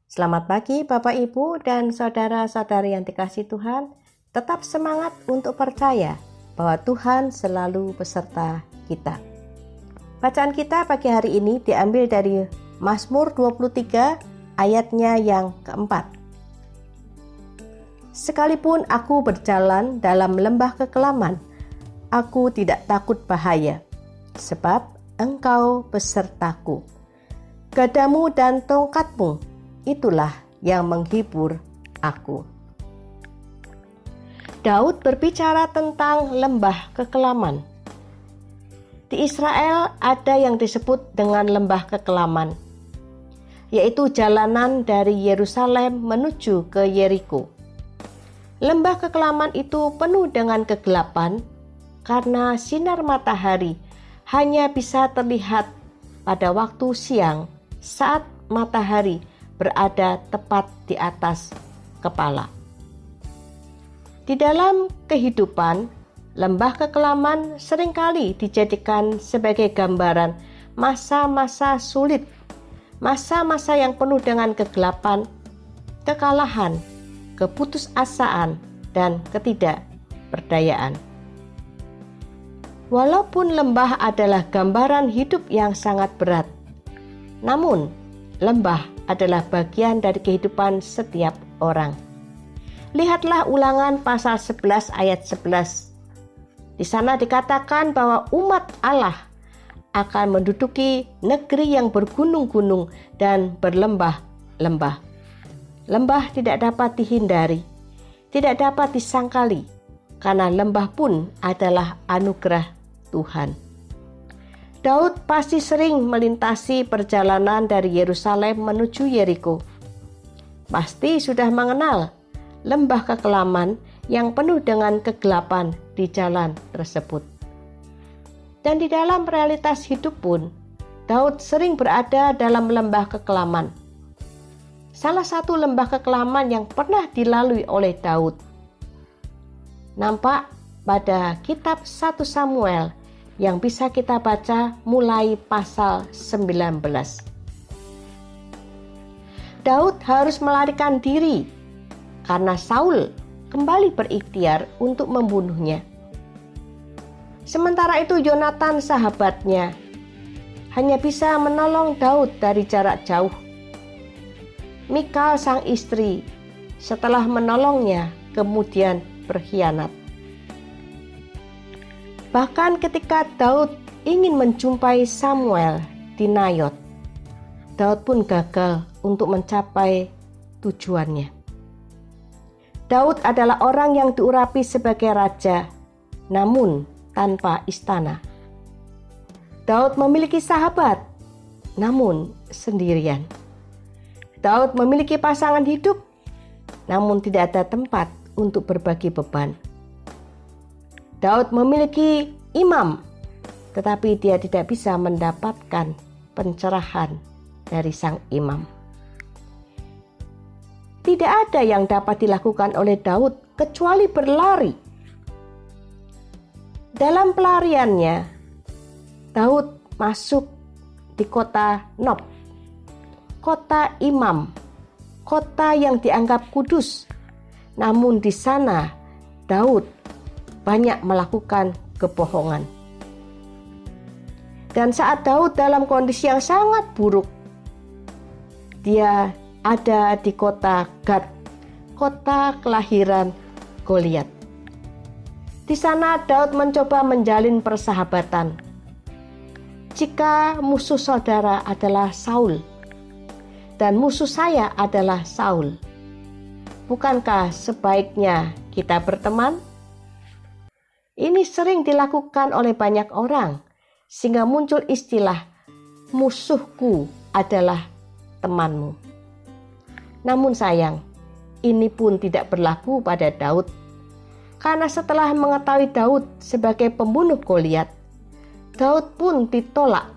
Selamat pagi Bapak Ibu dan saudara-saudari yang dikasihi Tuhan. Tetap semangat untuk percaya bahwa Tuhan selalu beserta kita. Bacaan kita pagi hari ini diambil dari Mazmur 23 ayatnya yang keempat. Sekalipun aku berjalan dalam lembah kekelaman, aku tidak takut bahaya, sebab Engkau besertaku. Gadamu dan tongkatmu, itulah yang menghibur aku. Daud berbicara tentang lembah kekelaman. Di Israel ada yang disebut dengan lembah kekelaman, yaitu jalanan dari Yerusalem menuju ke Yeriko. Lembah kekelaman itu penuh dengan kegelapan karena sinar matahari hanya bisa terlihat pada waktu siang saat matahari berada tepat di atas kepala. Di dalam kehidupan, lembah kekelaman seringkali dijadikan sebagai gambaran masa-masa sulit, masa-masa yang penuh dengan kegelapan, kekalahan, keputusasaan, dan ketidakberdayaan. Walaupun lembah adalah gambaran hidup yang sangat berat, namun lembah adalah bagian dari kehidupan setiap orang. Lihatlah Ulangan pasal 11 ayat 11. Di sana dikatakan bahwa umat Allah akan menduduki negeri yang bergunung-gunung dan berlembah-lembah. Lembah tidak dapat dihindari, tidak dapat disangkali, karena lembah pun adalah anugerah Tuhan. Daud pasti sering melintasi perjalanan dari Yerusalem menuju Yeriko. Pasti sudah mengenal lembah kekelaman yang penuh dengan kegelapan di jalan tersebut. Dan di dalam realitas hidup pun, Daud sering berada dalam lembah kekelaman. Salah satu lembah kekelaman yang pernah dilalui oleh Daud nampak pada kitab 1 Samuel yang bisa kita baca mulai pasal 19. Daud harus melarikan diri karena Saul kembali berikhtiar untuk membunuhnya. Sementara itu Yonatan sahabatnya hanya bisa menolong Daud dari jarak jauh. Mikal sang istri setelah menolongnya kemudian berkhianat. Bahkan ketika Daud ingin menjumpai Samuel di Nayot, Daud pun gagal untuk mencapai tujuannya. Daud adalah orang yang diurapi sebagai raja, namun tanpa istana. Daud memiliki sahabat, namun sendirian. Daud memiliki pasangan hidup, namun tidak ada tempat untuk berbagi beban. Daud memiliki imam, tetapi dia tidak bisa mendapatkan pencerahan dari sang imam. Tidak ada yang dapat dilakukan oleh Daud kecuali berlari. Dalam pelariannya, Daud masuk di kota Nob, kota imam, kota yang dianggap kudus. Namun di sana Daud banyak melakukan kebohongan. Dan saat Daud dalam kondisi yang sangat buruk, dia ada di kota Gad, kota kelahiran Goliat. Di sana Daud mencoba menjalin persahabatan. Jika musuh saudara adalah Saul, dan musuh saya adalah Saul, bukankah sebaiknya kita berteman? Ini sering dilakukan oleh banyak orang, sehingga muncul istilah musuhku adalah temanmu. Namun sayang, ini pun tidak berlaku pada Daud. Karena setelah mengetahui Daud sebagai pembunuh Goliat, Daud pun ditolak.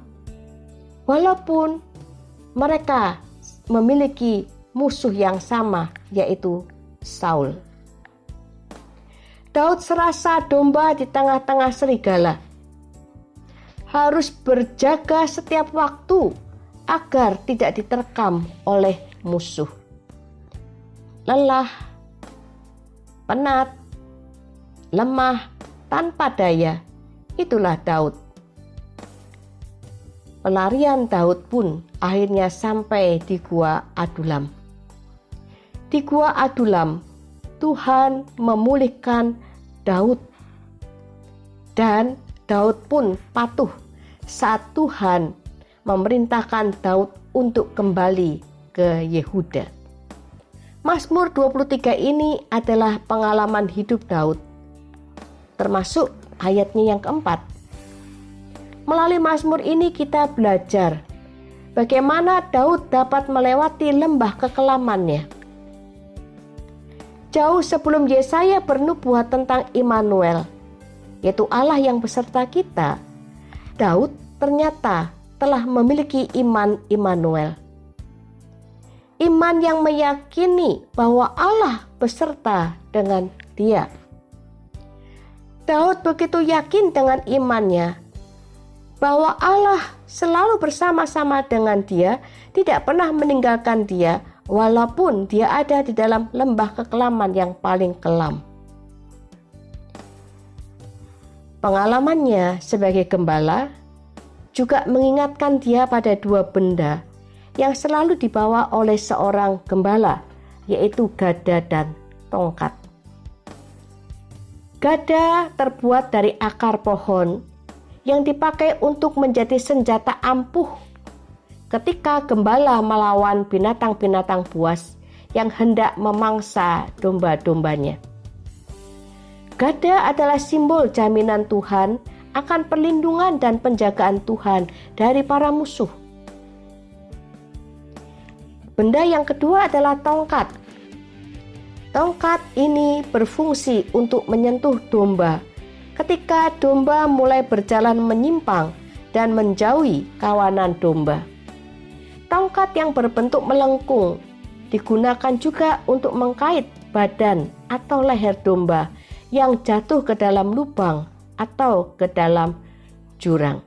Walaupun mereka memiliki musuh yang sama, yaitu Saul. Daud serasa domba di tengah-tengah serigala. Harus berjaga setiap waktu agar tidak diterkam oleh musuh. lelah, penat, lemah, tanpa daya. Itulah Daud. Pelarian Daud pun akhirnya sampai di Gua Adulam. Di Gua Adulam, Tuhan memulihkan Daud. Dan Daud pun patuh saat Tuhan memerintahkan Daud untuk kembali ke Yehuda. Mazmur 23 ini adalah pengalaman hidup Daud, termasuk ayatnya yang keempat. Melalui Mazmur ini kita belajar bagaimana Daud dapat melewati lembah kekelamannya. Jauh sebelum Yesaya bernubuat tentang Immanuel, yaitu Allah yang beserta kita, Daud ternyata telah memiliki iman Immanuel. Iman yang meyakini bahwa Allah beserta dengan dia. Daud begitu yakin dengan imannya bahwa Allah selalu bersama-sama dengan dia, tidak pernah meninggalkan dia walaupun dia ada di dalam lembah kekelaman yang paling kelam. Pengalamannya sebagai gembala juga mengingatkan dia pada dua benda yang selalu dibawa oleh seorang gembala, yaitu gada dan tongkat. Gada terbuat dari akar pohon yang dipakai untuk menjadi senjata ampuh ketika gembala melawan binatang-binatang buas yang hendak memangsa domba-dombanya. Gada adalah simbol jaminan Tuhan akan perlindungan dan penjagaan Tuhan dari para musuh. Benda yang kedua adalah tongkat. Tongkat ini berfungsi untuk menyentuh domba ketika domba mulai berjalan menyimpang dan menjauhi kawanan domba. Tongkat yang berbentuk melengkung digunakan juga untuk mengkait badan atau leher domba yang jatuh ke dalam lubang atau ke dalam jurang.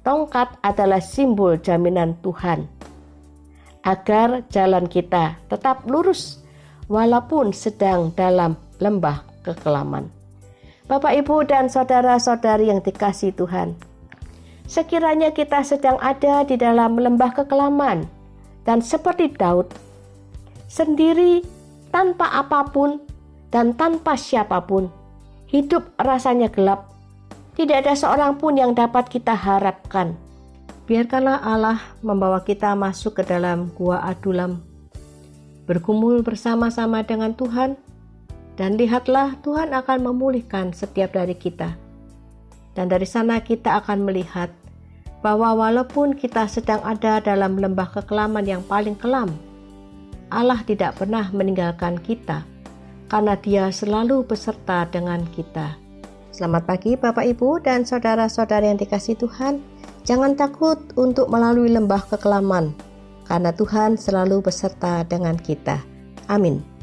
Tongkat adalah simbol jaminan Tuhan agar jalan kita tetap lurus walaupun sedang dalam lembah kekelaman. Bapak, Ibu, dan saudara-saudari yang dikasihi Tuhan, sekiranya kita sedang ada di dalam lembah kekelaman dan seperti Daud, sendiri tanpa apapun dan tanpa siapapun, hidup rasanya gelap. Tidak ada seorang pun yang dapat kita harapkan. Biarkanlah Allah membawa kita masuk ke dalam Gua Adulam, bergumul bersama-sama dengan Tuhan, dan lihatlah Tuhan akan memulihkan setiap dari kita. Dan dari sana kita akan melihat bahwa walaupun kita sedang ada dalam lembah kekelaman yang paling kelam, Allah tidak pernah meninggalkan kita, karena Dia selalu beserta dengan kita. Selamat pagi Bapak, Ibu, dan saudara-saudari yang dikasihi Tuhan. Jangan takut untuk melalui lembah kekelaman, karena Tuhan selalu beserta dengan kita. Amin.